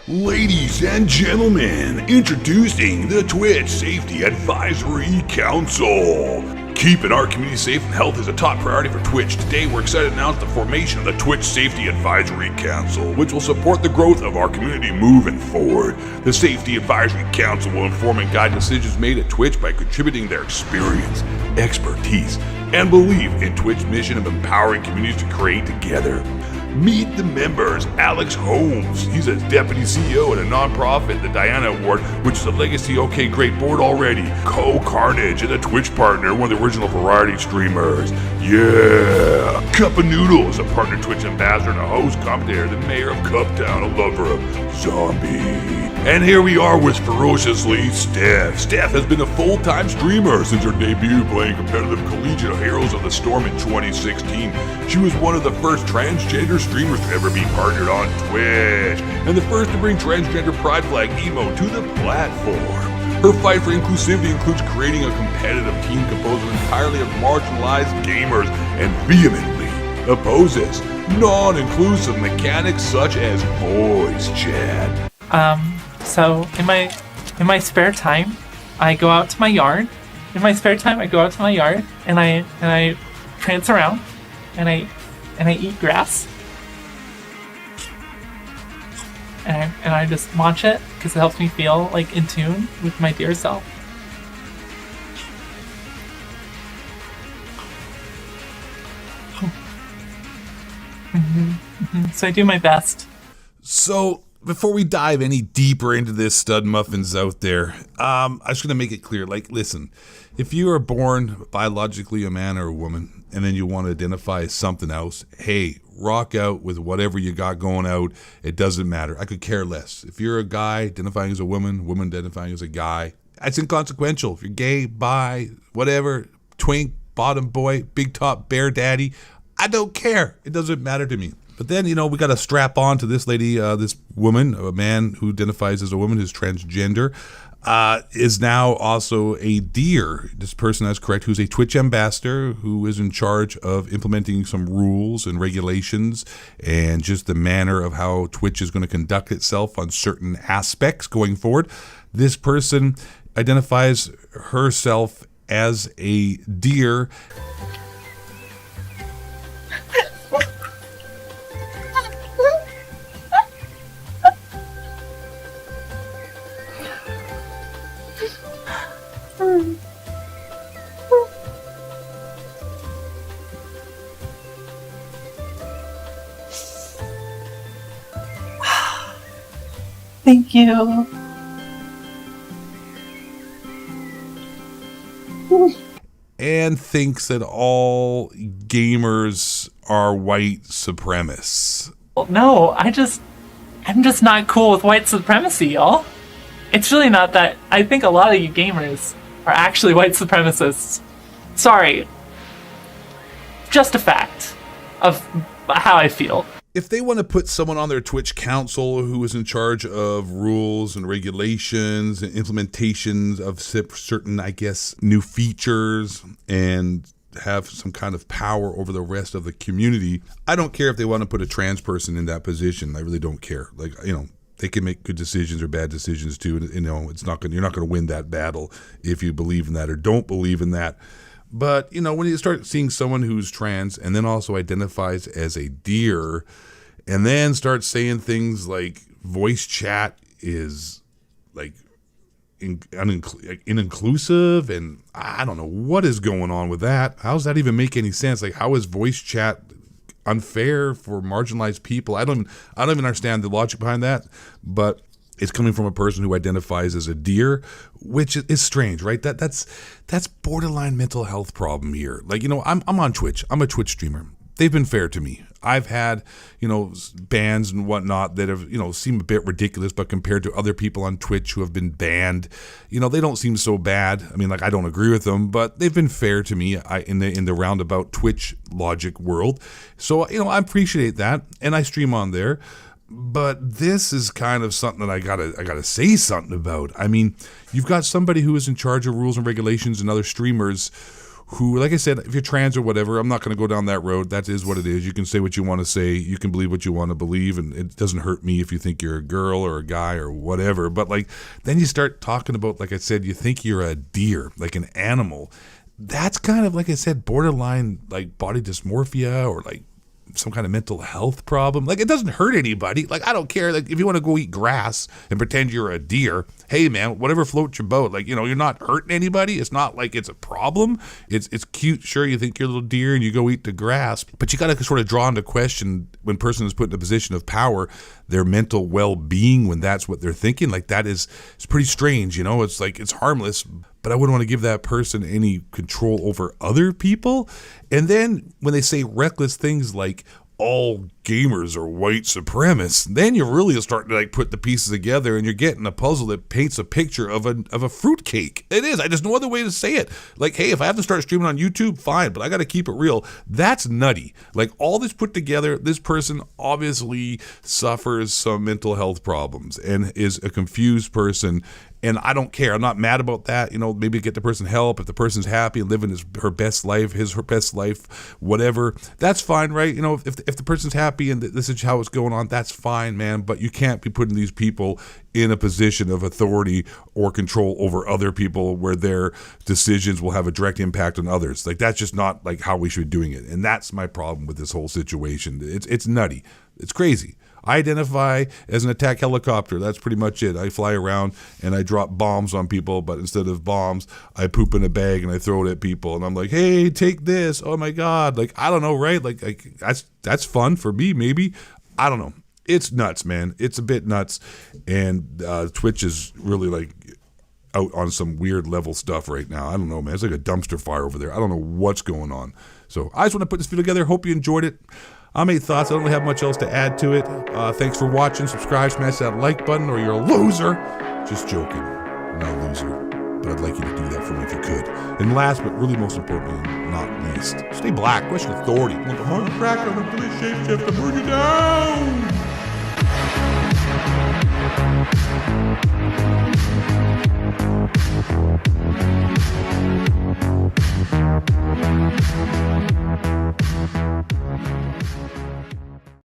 Ladies and gentlemen, introducing the Twitch Safety Advisory Council. Keeping our community safe and health is a top priority for Twitch. Today we're excited to announce the formation of the Twitch Safety Advisory Council, which will support the growth of our community moving forward. The Safety Advisory Council will inform and guide decisions made at Twitch by contributing their experience, expertise, and belief in Twitch's mission of empowering communities to create together. Meet the members. Alex Holmes, he's a deputy CEO at a nonprofit, the Diana Award, which is a legacy OK Great board already. Carnage is a Twitch partner, one of the original variety streamers. Yeah! Cup of Noodles, a partner Twitch ambassador and a host commentator, the mayor of Cuptown, a lover of zombie. And here we are with FerociouslySteph. Steph has been a full-time streamer since her debut playing competitive collegiate Heroes of the Storm in 2016. She was one of the first transgender streamers to ever be partnered on Twitch, and the first to bring transgender pride flag emo to the platform. Her fight for inclusivity includes creating a competitive team composed entirely of marginalized gamers and vehemently opposes non-inclusive mechanics such as voice chat. So in my spare time, I go out to my yard. And I prance around and I eat grass. And I just munch it because it helps me feel like in tune with my dear self. So I do my best. So, before we dive any deeper into this, stud muffins out there, I'm just going to make it clear. Like, listen, if you are born biologically a man or a woman, and then you want to identify as something else, hey, rock out with whatever you got going out. It doesn't matter. I could care less. If you're a guy identifying as a woman, woman identifying as a guy, that's inconsequential. If you're gay, bi, whatever, twink, bottom boy, big top, bear daddy, I don't care. It doesn't matter to me. But then, we got to strap on to this lady, this woman, a man who identifies as a woman, who's transgender, is now also a deer. This person, that's correct, who's a Twitch ambassador, who is in charge of implementing some rules and regulations and just the manner of how Twitch is going to conduct itself on certain aspects going forward. This person identifies herself as a deer. Thank you. And thinks that all gamers are white supremacists. No, I'm just not cool with white supremacy, y'all. It's really not that. I think a lot of you gamers are actually white supremacists. Sorry. Just a fact of how I feel. If they want to put someone on their Twitch council who is in charge of rules and regulations and implementations of certain, I guess, new features and have some kind of power over the rest of the community, I don't care if they want to put a trans person in that position. I really don't care. Like, they can make good decisions or bad decisions too. You're not going to win that battle if you believe in that or don't believe in that. But, when you start seeing someone who's trans and then also identifies as a deer and then start saying things like voice chat is like inclusive, and I don't know what is going on with that. How does that even make any sense? Like, how is voice chat unfair for marginalized people? I don't even understand the logic behind that, but it's coming from a person who identifies as a deer, which is strange, right? That's borderline mental health problem here. Like, I'm on Twitch. I'm a Twitch streamer. They've been fair to me. I've had, bans and whatnot that have, seem a bit ridiculous, but compared to other people on Twitch who have been banned, they don't seem so bad. I mean, I don't agree with them, but they've been fair to me in the roundabout Twitch logic world. So, I appreciate that, and I stream on there. But this is kind of something that I gotta say something about. I mean, you've got somebody who is in charge of rules and regulations and other streamers who, like I said, if you're trans or whatever, I'm not going to go down that road. That is what it is. You can say what you want to say. You can believe what you want to believe, and it doesn't hurt me if you think you're a girl or a guy or whatever. But like, then you start talking about, like I said, you think you're a deer, like an animal. That's kind of, like I said, borderline like body dysmorphia or like some kind of mental health problem. Like, it doesn't hurt anybody. Like, I don't care. Like, if you want to go eat grass and pretend you're a deer, hey man, whatever floats your boat. Like, you know, you're not hurting anybody. It's not like it's a problem. It's cute. Sure, you think you're a little deer and you go eat the grass, but you got to sort of draw into question when a person is put in a position of power, their mental well-being, when that's what they're thinking. Like, it's pretty strange, you know. It's like, it's harmless, but I wouldn't want to give that person any control over other people. And then when they say reckless things like all gamers are white supremacists, then you're really starting to like put the pieces together, and you're getting a puzzle that paints a picture of a fruitcake. It is. There's no other way to say it. Like, hey, if I have to start streaming on YouTube, fine, but I got to keep it real. That's nutty. Like, all this put together, this person obviously suffers some mental health problems and is a confused person. And I don't care. I'm not mad about that. You know, maybe get the person help if the person's happy and living her best life, her best life, whatever. That's fine, right? You know, if the person's happy and this is how it's going on, that's fine, man. But you can't be putting these people in a position of authority or control over other people where their decisions will have a direct impact on others. Like, that's just not like how we should be doing it. And that's my problem with this whole situation. It's nutty. It's crazy. I identify as an attack helicopter. That's pretty much it. I fly around and I drop bombs on people, but instead of bombs, I poop in a bag and I throw it at people. And I'm like, hey, take this. Oh my God. Like, I don't know, right? Like that's fun for me, maybe. I don't know. It's nuts, man. It's a bit nuts. And Twitch is really like out on some weird level stuff right now. I don't know, man. It's like a dumpster fire over there. I don't know what's going on. So I just want to put this video together. Hope you enjoyed it. I'm 8 Thoughts. I don't really have much else to add to it. Thanks for watching. Subscribe, smash that like button, or you're a loser. Just joking. I'm not a loser, but I'd like you to do that for me if you could. And last, but really most importantly, not least, stay black. Question authority. Want the hard crack on the police shape shift to burn you down.